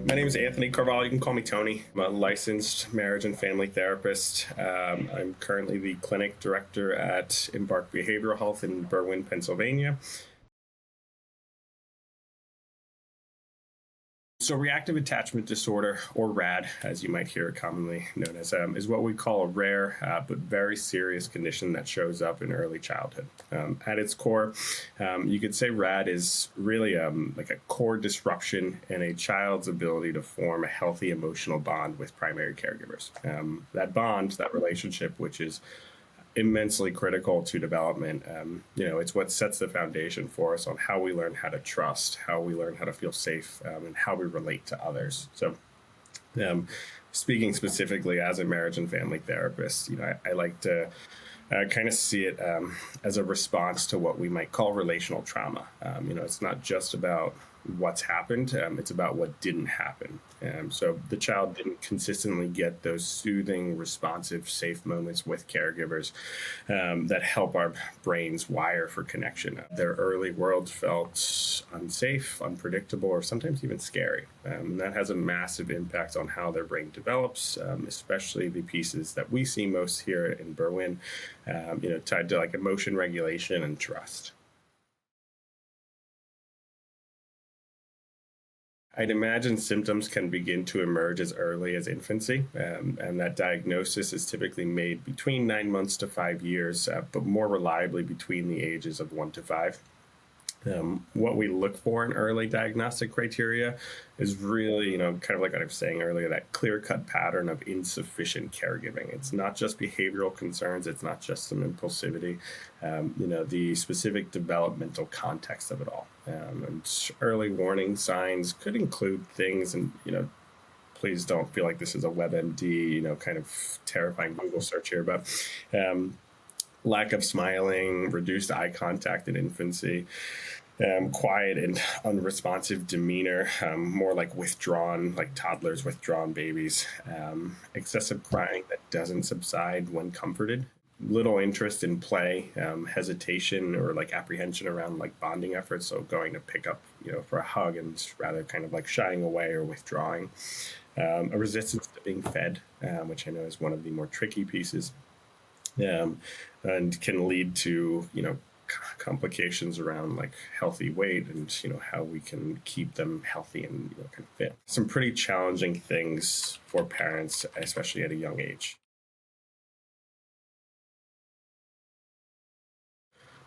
My name is Anthony Carvalho. You can call me Tony. I'm a licensed marriage and family therapist. I'm currently the clinic director at Embark Behavioral Health in Berwyn, Pennsylvania. So reactive attachment disorder, or RAD, as you might hear it commonly known as, is what we call a rare but very serious condition that shows up in early childhood. At its core, you could say RAD is really like a core disruption in a child's ability to form a healthy emotional bond with primary caregivers. That bond, that relationship, which is immensely critical to development. It's what sets the foundation for us on how we learn how to trust, how we learn how to feel safe, and how we relate to others. So, speaking specifically as a marriage and family therapist, I like to kind of see it as a response to what we might call relational trauma. It's not just about what's happened, it's about what didn't happen. So the child didn't consistently get those soothing, responsive, safe moments with caregivers that help our brains wire for connection. Their early world felt unsafe, unpredictable, or sometimes even scary. And that has a massive impact on how their brain develops, especially the pieces that we see most here in Berwyn, tied to like emotion regulation and trust. I'd imagine symptoms can begin to emerge as early as infancy, and that diagnosis is typically made between 9 months to 5 years, but more reliably between the ages of 1 to 5. What we look for in early diagnostic criteria is really, kind of like what I was saying earlier, that clear-cut pattern of insufficient caregiving. It's not just behavioral concerns. It's not just some impulsivity, the specific developmental context of it all. And early warning signs could include things, and, please don't feel like this is a WebMD, kind of terrifying Google search here, but lack of smiling, reduced eye contact in infancy, quiet and unresponsive demeanor, more like withdrawn, like toddlers, withdrawn babies, excessive crying that doesn't subside when comforted, little interest in play, hesitation or like apprehension around like bonding efforts, so going to pick up, for a hug and rather kind of like shying away or withdrawing, a resistance to being fed, which I know is one of the more tricky pieces. And can lead to, complications around like healthy weight and, how we can keep them healthy and, kind of fit. Some pretty challenging things for parents, especially at a young age.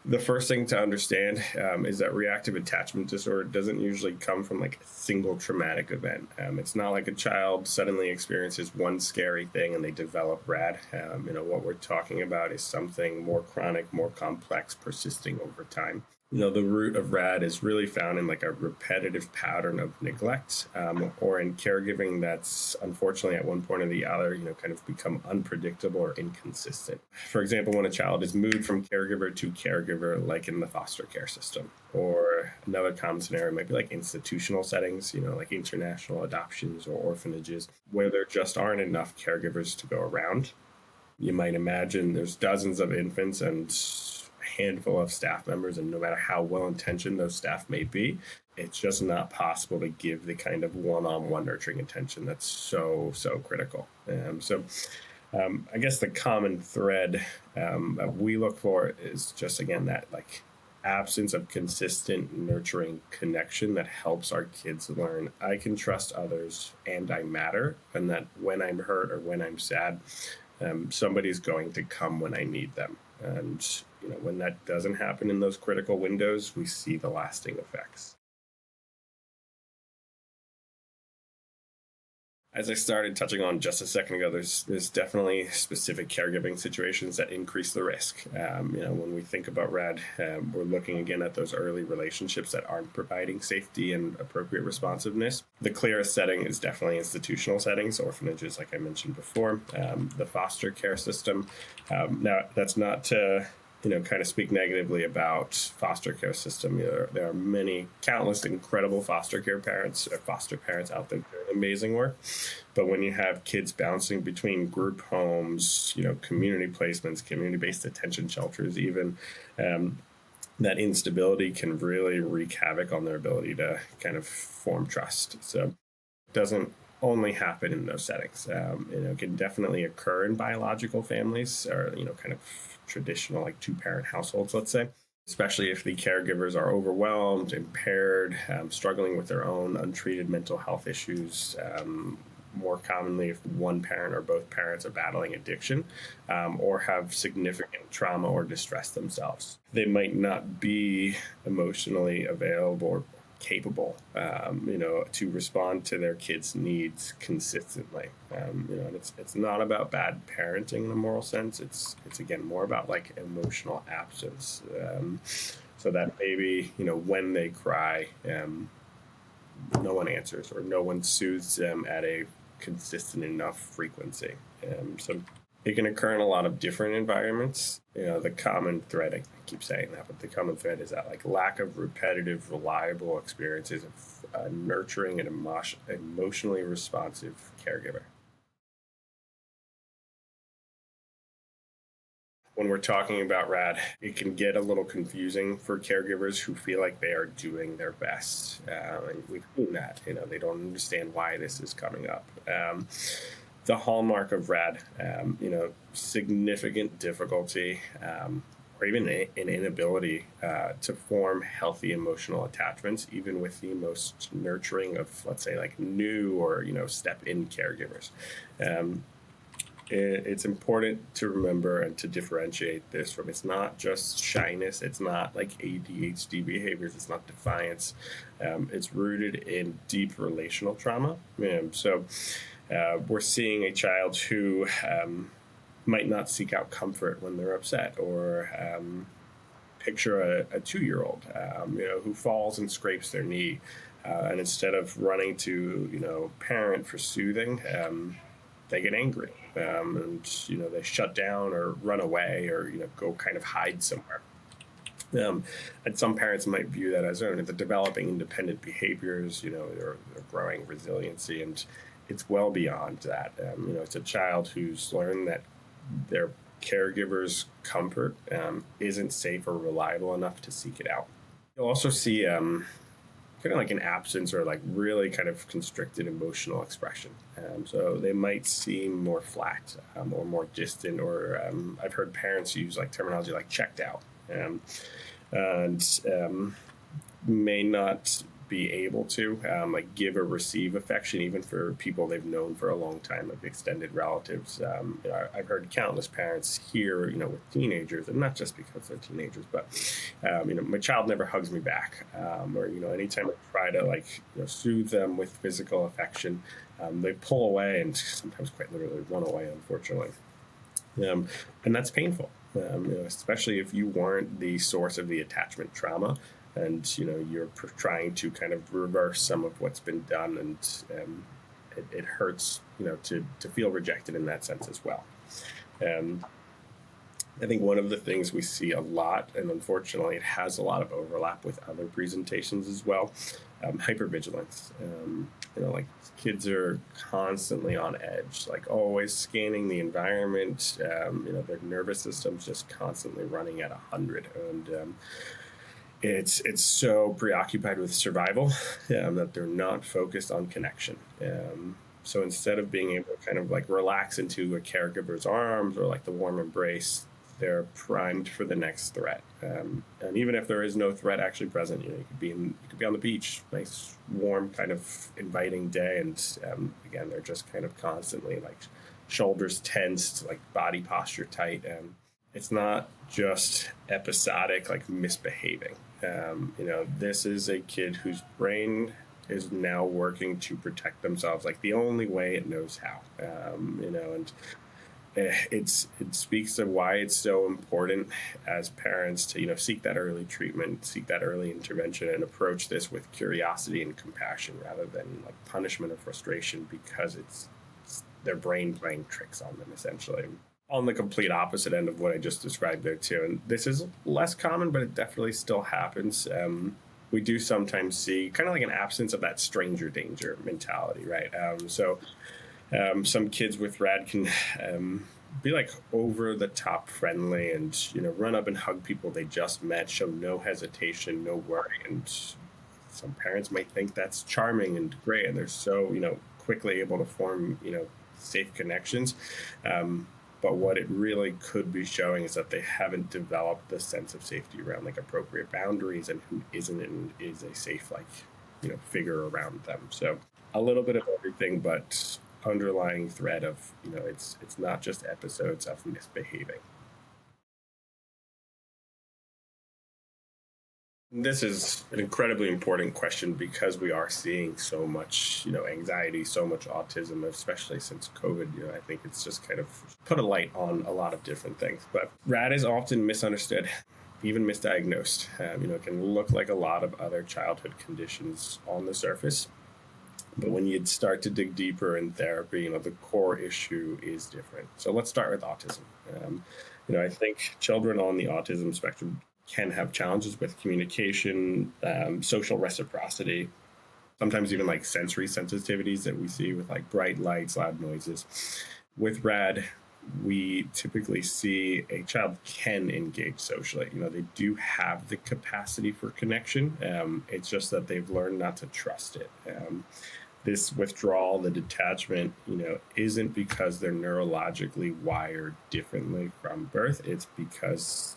The first thing to understand is that reactive attachment disorder doesn't usually come from like a single traumatic event. It's not like a child suddenly experiences one scary thing and they develop RAD. What we're talking about is something more chronic, more complex, persisting over time. The root of RAD is really found in like a repetitive pattern of neglect or in caregiving that's unfortunately at one point or the other, kind of become unpredictable or inconsistent. For example, when a child is moved from caregiver to caregiver, like in the foster care system, or another common scenario might be like institutional settings, like international adoptions or orphanages, where there just aren't enough caregivers to go around. You might imagine there's dozens of infants and handful of staff members, and no matter how well-intentioned those staff may be, it's just not possible to give the kind of one-on-one nurturing attention that's so critical. I guess the common thread that we look for is just, again, that like absence of consistent nurturing connection that helps our kids learn I can trust others and I matter, and that when I'm hurt or when I'm sad, somebody's going to come when I need them. And when that doesn't happen in those critical windows, we see the lasting effects. As I started touching on just a second ago, there's definitely specific caregiving situations that increase the risk. When we think about RAD, we're looking again at those early relationships that aren't providing safety and appropriate responsiveness. The clearest setting is definitely institutional settings, orphanages, like I mentioned before, the foster care system. Now, that's not to kind of speak negatively about foster care system. There are many, countless incredible foster parents out there doing amazing work. But when you have kids bouncing between group homes, community placements, community-based detention shelters, even, that instability can really wreak havoc on their ability to kind of form trust. So doesn't only happen in those settings. It can definitely occur in biological families, or kind of traditional like two-parent households, let's say, especially if the caregivers are overwhelmed, impaired, struggling with their own untreated mental health issues. More commonly, if one parent or both parents are battling addiction, or have significant trauma or distress themselves. They might not be emotionally available or capable, to respond to their kids' needs consistently. And it's not about bad parenting in a moral sense. It's again more about like emotional absence. So that maybe when they cry, no one answers, or no one soothes them at a consistent enough frequency. So it can occur in a lot of different environments. The common thread, I keep saying that, but the common thread is that like lack of repetitive, reliable experiences of a nurturing and emotionally responsive caregiver. When we're talking about RAD, it can get a little confusing for caregivers who feel like they are doing their best. And we've seen that, they don't understand why this is coming up. The hallmark of RAD, significant difficulty, or even an inability to form healthy emotional attachments, even with the most nurturing of, let's say, like new or, step-in caregivers. It's important to remember and to differentiate this from, it's not just shyness, it's not like ADHD behaviors, it's not defiance. It's rooted in deep relational trauma. So we're seeing a child who might not seek out comfort when they're upset, or picture a 2-year-old who falls and scrapes their knee, and instead of running to parent for soothing, they get angry, and they shut down or run away, or go kind of hide somewhere. And some parents might view that as the developing independent behaviors, they're growing resiliency, and it's well beyond that. It's a child who's learned that their caregiver's comfort isn't safe or reliable enough to seek it out. You'll also see kind of like an absence or like really kind of constricted emotional expression. So they might seem more flat, or more distant, or I've heard parents use like terminology like checked out, and may not be able to like give or receive affection, even for people they've known for a long time, like extended relatives. I've heard countless parents here, with teenagers, and not just because they're teenagers, but my child never hugs me back, or anytime I try to like soothe them with physical affection, they pull away and sometimes quite literally run away, unfortunately. And that's painful, especially if you weren't the source of the attachment trauma, and you're trying to kind of reverse some of what's been done, and it hurts to feel rejected in that sense as well. I think one of the things we see a lot, and unfortunately it has a lot of overlap with other presentations as well, hypervigilance. Like kids are constantly on edge, like always scanning the environment. Their nervous system's just constantly running at 100, and it's so preoccupied with survival that they're not focused on connection. So instead of being able to kind of like relax into a caregiver's arms or like the warm embrace, they're primed for the next threat. And even if there is no threat actually present, you could be on the beach, nice, warm, kind of inviting day, and again, they're just kind of constantly like shoulders tensed, like body posture tight. It's not just episodic, like misbehaving. This is a kid whose brain is now working to protect themselves, like the only way it knows how. And it speaks to why it's so important as parents to seek that early treatment, seek that early intervention, and approach this with curiosity and compassion rather than like punishment or frustration, because it's their brain playing tricks on them, essentially. On the complete opposite end of what I just described there too, and this is less common, but it definitely still happens. We do sometimes see kind of like an absence of that stranger danger mentality, right? Some kids with RAD can be like over the top friendly, and run up and hug people they just met, show no hesitation, no worry, and some parents might think that's charming and great, and they're so, quickly able to form, safe connections. But what it really could be showing is that they haven't developed the sense of safety around like appropriate boundaries and who isn't and is a safe, like, figure around them. So a little bit of everything, but underlying thread of, it's not just episodes of misbehaving. This is an incredibly important question because we are seeing so much, anxiety, so much autism, especially since COVID. I think it's just kind of put a light on a lot of different things. But RAD is often misunderstood, even misdiagnosed. It can look like a lot of other childhood conditions on the surface. But when you start to dig deeper in therapy, the core issue is different. So let's start with autism. I think children on the autism spectrum can have challenges with communication, social reciprocity, sometimes even like sensory sensitivities that we see with like bright lights, loud noises. With RAD, we typically see a child can engage socially. They do have the capacity for connection. It's just that they've learned not to trust it. This withdrawal, the detachment, isn't because they're neurologically wired differently from birth. It's because,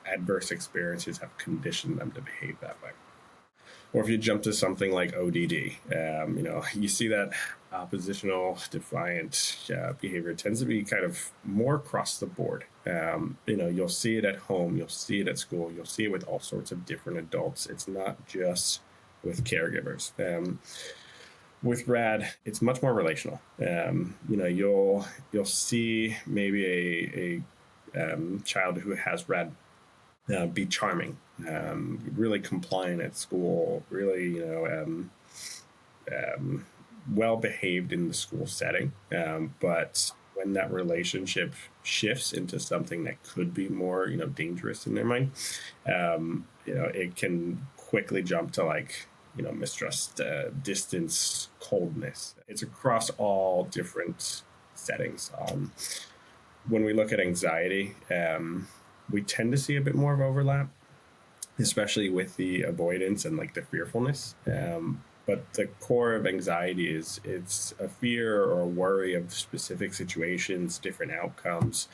adverse experiences have conditioned them to behave that way. Or if you jump to something like ODD, you see that oppositional, defiant behavior tends to be kind of more across the board. You'll see it at home, you'll see it at school, you'll see it with all sorts of different adults. It's not just with caregivers. With RAD, it's much more relational. You'll see maybe a child who has RAD be charming, really compliant at school, really, well behaved in the school setting. But when that relationship shifts into something that could be more, dangerous in their mind, it can quickly jump to like, mistrust, distance, coldness. It's across all different settings. When we look at anxiety, we tend to see a bit more of overlap, especially with the avoidance and like the fearfulness. But the core of anxiety is it's a fear or a worry of specific situations, different outcomes,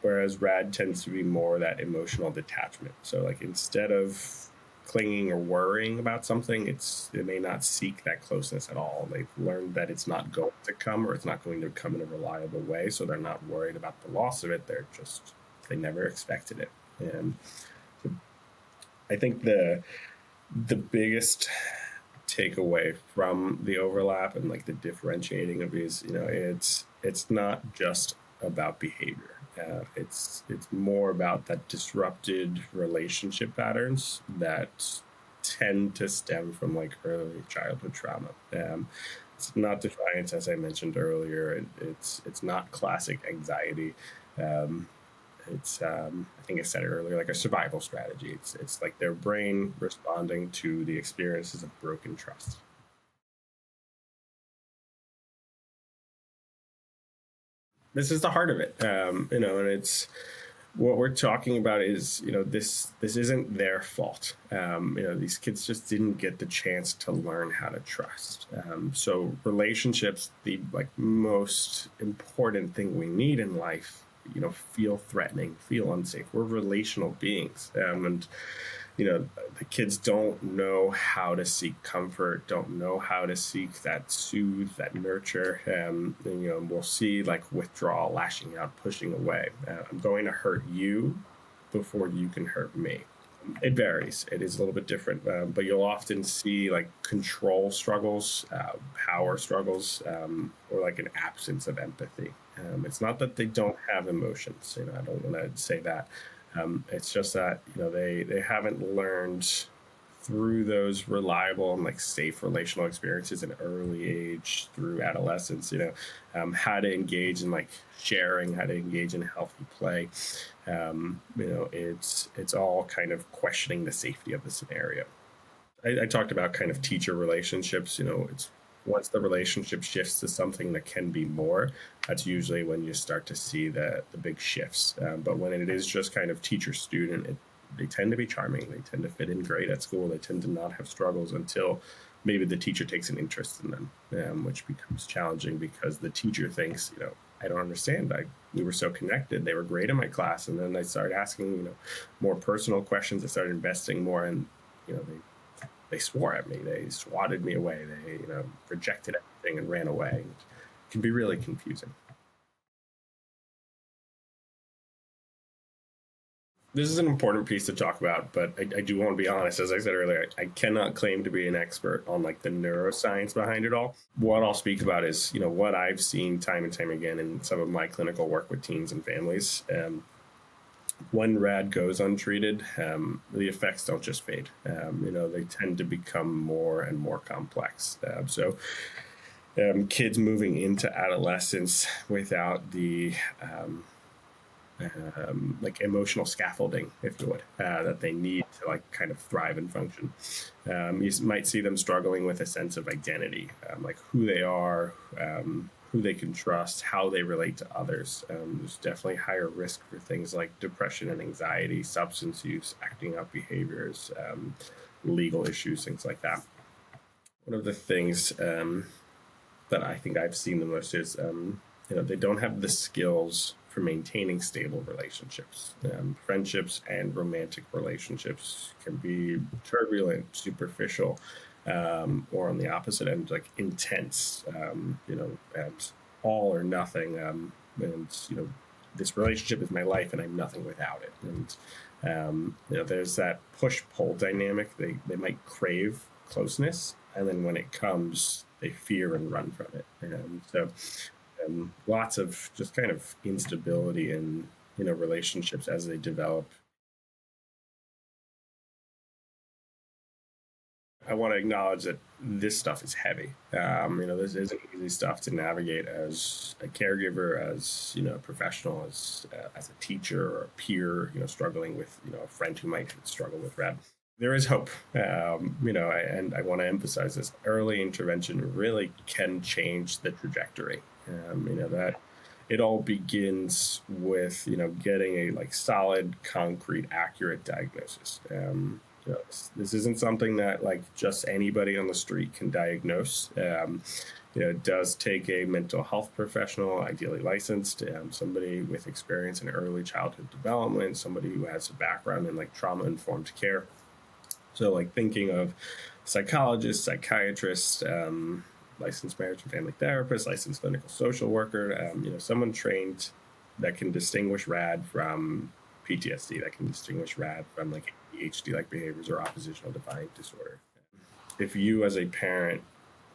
whereas RAD tends to be more that emotional detachment. So like instead of clinging or worrying about something, it may not seek that closeness at all. They've learned that it's not going to come, or it's not going to come in a reliable way, so they're not worried about the loss of it. They never expected it. And so I think the biggest takeaway from the overlap and like the differentiating of these, it's not just about behavior. It's more about that disrupted relationship patterns that tend to stem from like early childhood trauma. It's not defiance, as I mentioned earlier. It's not classic anxiety. It's I think I said it earlier, like a survival strategy. It's like their brain responding to the experiences of broken trust. This is the heart of it, and it's what we're talking about is, this isn't their fault. These kids just didn't get the chance to learn how to trust. So relationships, the like most important thing we need in life, feel threatening, feel unsafe. We're relational beings, and the kids don't know how to seek comfort, don't know how to seek that soothe, that nurture. We'll see like withdrawal, lashing out, pushing away. I'm going to hurt you before you can hurt me. It varies. It is a little bit different, but you'll often see like control struggles, power struggles, or like an absence of empathy. It's not that they don't have emotions. I don't want to say that. It's just that they haven't learned through those reliable and like safe relational experiences in early age through adolescence. How to engage in like sharing, how to engage in healthy play. It's all kind of questioning the safety of the scenario. I talked about kind of teacher relationships. It's once the relationship shifts to something that can be more, that's usually when you start to see the big shifts. But when it is just kind of teacher student, they tend to be charming. They tend to fit in great at school. They tend to not have struggles until maybe the teacher takes an interest in them, which becomes challenging because the teacher thinks, I don't understand. We were so connected. They were great in my class, and then I started asking, more personal questions. I started investing more, and they swore at me. They swatted me away. They rejected everything and ran away. It can be really confusing. This is an important piece to talk about, but I do want to be honest. As I said earlier, I cannot claim to be an expert on like the neuroscience behind it all. What I'll speak about is, what I've seen time and time again in some of my clinical work with teens and families. When RAD goes untreated, the effects don't just fade. They tend to become more and more complex. Kids moving into adolescence without the like emotional scaffolding, if you would, that they need to like kind of thrive and function. You might see them struggling with a sense of identity, like who they are, who they can trust, how they relate to others. There's definitely higher risk for things like depression and anxiety, substance use, acting out behaviors, legal issues, things like that. One of the things that I think I've seen the most is, they don't have the skills for maintaining stable relationships. Friendships and romantic relationships can be turbulent, superficial, or on the opposite end, like intense, and all or nothing. This relationship is my life and I'm nothing without it. And, there's that push-pull dynamic. They might crave closeness, and then when it comes, they fear and run from it. Lots of just kind of instability in relationships as they develop. I want to acknowledge that this stuff is heavy. This isn't easy stuff to navigate as a caregiver, as a professional, as a teacher or a peer, struggling with a friend who might struggle with RAD. There is hope, and I want to emphasize this. Early intervention really can change the trajectory. That it all begins with getting a like solid, concrete, accurate diagnosis. This isn't something that like just anybody on the street can diagnose. It does take a mental health professional, ideally licensed, somebody with experience in early childhood development, somebody who has a background in like trauma-informed care. So like thinking of psychologists, psychiatrists, licensed marriage and family therapist, licensed clinical social worker, someone trained that can distinguish RAD from PTSD, that can distinguish RAD from like ADHD-like behaviors or oppositional defiant disorder. If you as a parent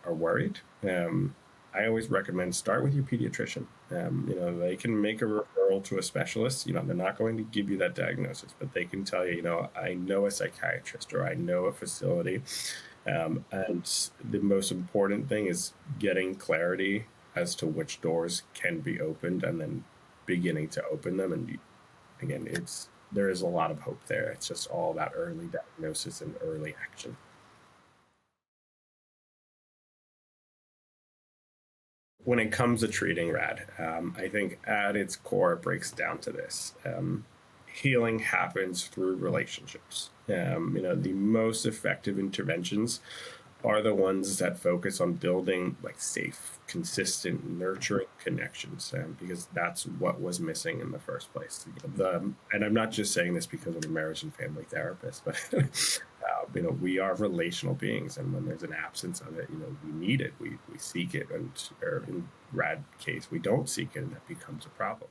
are worried, I always recommend start with your pediatrician. They can make a referral to a specialist. They're not going to give you that diagnosis, but they can tell you, I know a psychiatrist or I know a facility. And the most important thing is getting clarity as to which doors can be opened and then beginning to open them. And again, there is a lot of hope there. It's just all about early diagnosis and early action. When it comes to treating RAD, I think at its core, it breaks down to this. Healing happens through relationships. The most effective interventions are the ones that focus on building like safe, consistent, nurturing connections, because that's what was missing in the first place. And I'm not just saying this because I'm a marriage and family therapist, but we are relational beings, and when there's an absence of it, we need it, we seek it, and or in RAD case, we don't seek it, and that becomes a problem.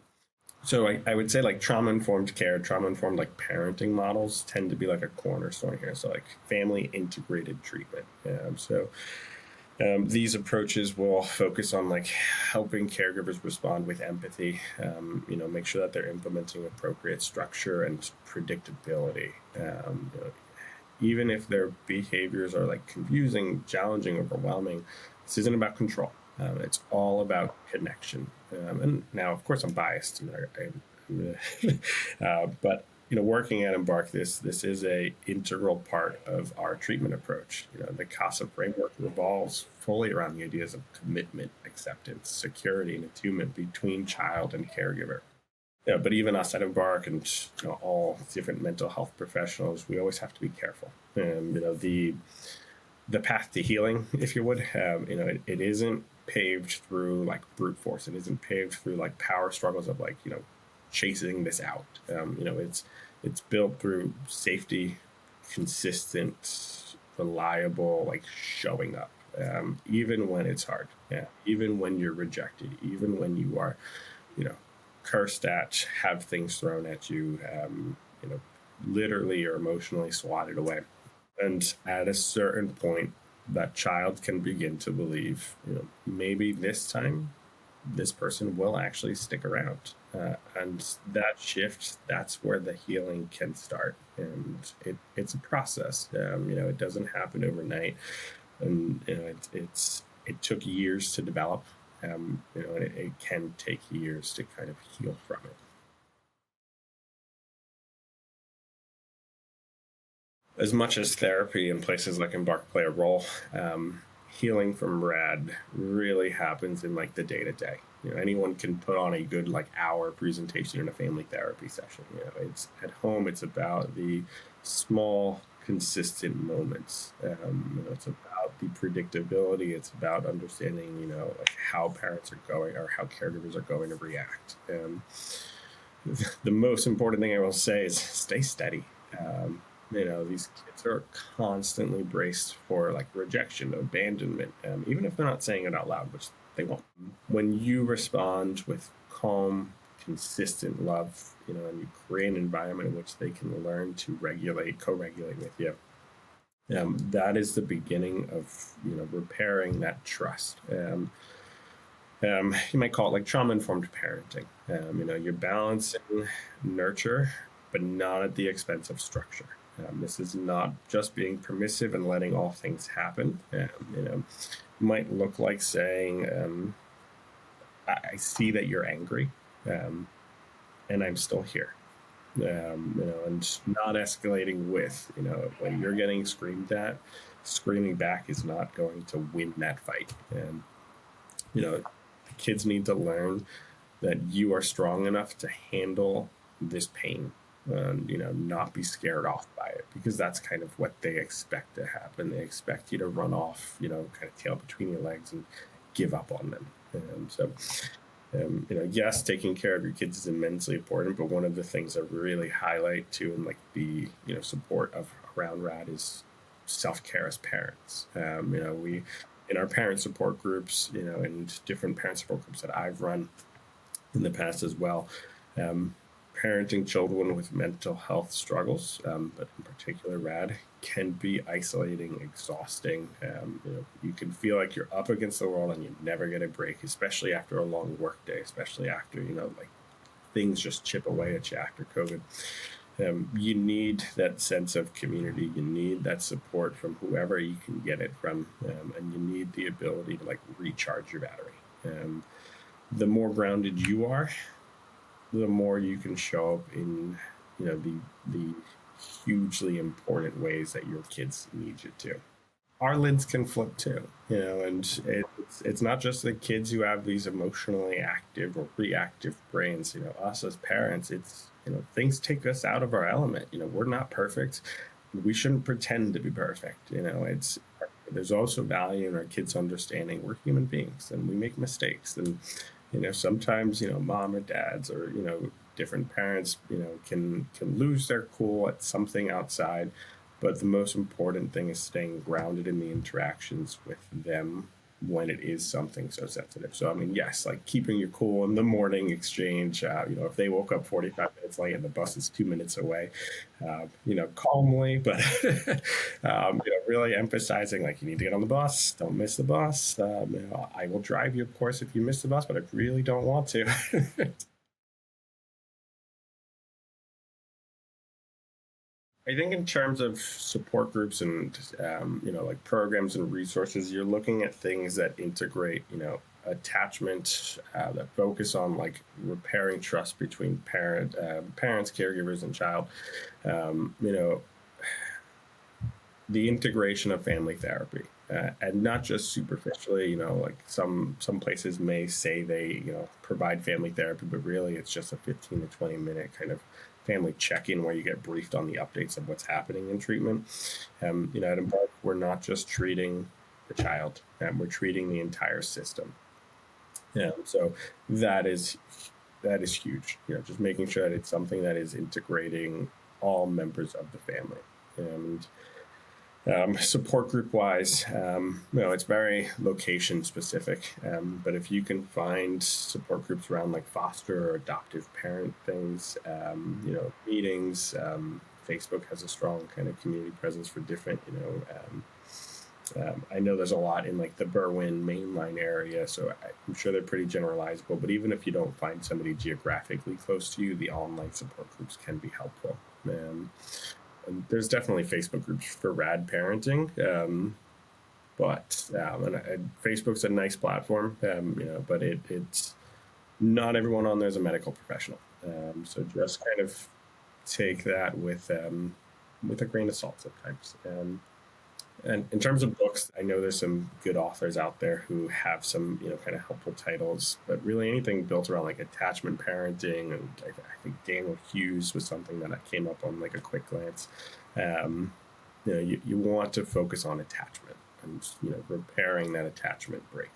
So I would say like trauma-informed care, trauma-informed like parenting models tend to be like a cornerstone here. So like family integrated treatment. These approaches will focus on like helping caregivers respond with empathy, make sure that they're implementing appropriate structure and predictability. Even if their behaviors are like confusing, challenging, overwhelming, this isn't about control. It's all about connection. And now, of course, I'm biased. But working at Embark, this is a integral part of our treatment approach. The CASA framework revolves fully around the ideas of commitment, acceptance, security, and attunement between child and caregiver. Yeah, but even us at Embark and all different mental health professionals, we always have to be careful. The path to healing, if you would, it isn't paved through like brute force. It isn't paved through like power struggles of like chasing this out. It's built through safety, consistent, reliable, like showing up, even when it's hard. Yeah, even when you're rejected, even when you are, you know, cursed at, have things thrown at you, you know, literally or emotionally swatted away. And at a certain point, that child can begin to believe, maybe this time this person will actually stick around. And that shift, that's where the healing can start. And it's a process. It doesn't happen overnight. And it took years to develop. And it can take years to kind of heal from it. As much as therapy and places like Embark play a role, healing from RAD really happens in like the day to day. Anyone can put on a good like hour presentation in a family therapy session. It's at home. It's about the small, consistent moments. It's about the predictability. It's about understanding, like how parents are going or how caregivers are going to react. The most important thing I will say is stay steady. These kids are constantly braced for like rejection, abandonment, even if they're not saying it out loud, which they won't. When you respond with calm, consistent love, and you create an environment in which they can learn to regulate, co-regulate with you, that is the beginning of repairing that trust. You might call it like trauma-informed parenting. You're balancing nurture, but not at the expense of structure. This is not just being permissive and letting all things happen. Might look like saying, I see that you're angry, and I'm still here. And not escalating with, when you're getting screamed at, screaming back is not going to win that fight. And, the kids need to learn that you are strong enough to handle this pain and not be scared off by it, because that's kind of what they expect to happen. They expect you to run off, kind of tail between your legs and give up on them. And so yes, taking care of your kids is immensely important, but one of the things I really highlight too in like the support of around RAD is self-care as parents. We in our parent support groups, and different parent support groups that I've run in the past as well, parenting children with mental health struggles, but in particular RAD, can be isolating, exhausting. You can feel like you're up against the wall and you never get a break, especially after a long work day, especially after, like things just chip away at you after COVID. You need that sense of community. You need that support from whoever you can get it from, and you need the ability to like recharge your battery. The more grounded you are, the more you can show up in the hugely important ways that your kids need you to. Our lids can flip too, and it's not just the kids who have these emotionally active or reactive brains. Us as parents, it's things take us out of our element. We're not perfect. We shouldn't pretend to be perfect. It's there's also value in our kids understanding we're human beings and we make mistakes, and sometimes mom or dads or different parents can lose their cool at something outside, but the most important thing is staying grounded in the interactions with them when it is something so sensitive. So I mean, yes, like keeping your cool in the morning exchange, if they woke up 45 minutes late and the bus is 2 minutes away, calmly, but really emphasizing like you need to get on the bus, don't miss the bus. I will drive you, of course, if you miss the bus, but I really don't want to. I think in terms of support groups and like programs and resources, you're looking at things that integrate attachment, that focus on like repairing trust between parents, caregivers, and child. The integration of family therapy. and not just superficially. Like some places may say they provide family therapy, but really it's just a 15 to 20-minute kind of family check-in where you get briefed on the updates of what's happening in treatment. At Embark, we're not just treating the child, we're treating the entire system. So that is that is huge. Just making sure that it's something that is integrating all members of the family. And support group wise, it's very location specific. But if you can find support groups around like foster or adoptive parent things, meetings, Facebook has a strong kind of community presence for different, I know there's a lot in like the Berwyn mainline area, so I'm sure they're pretty generalizable. But even if you don't find somebody geographically close to you, the online support groups can be helpful. And there's definitely Facebook groups for RAD parenting, but and Facebook's a nice platform, but it's not everyone on there is a medical professional. So just kind of take that with a grain of salt sometimes. And in terms of books, I know there's some good authors out there who have some, kind of helpful titles, but really anything built around like attachment parenting, and I think Daniel Hughes was something that I came up on like a quick glance. You want to focus on attachment and, repairing that attachment break.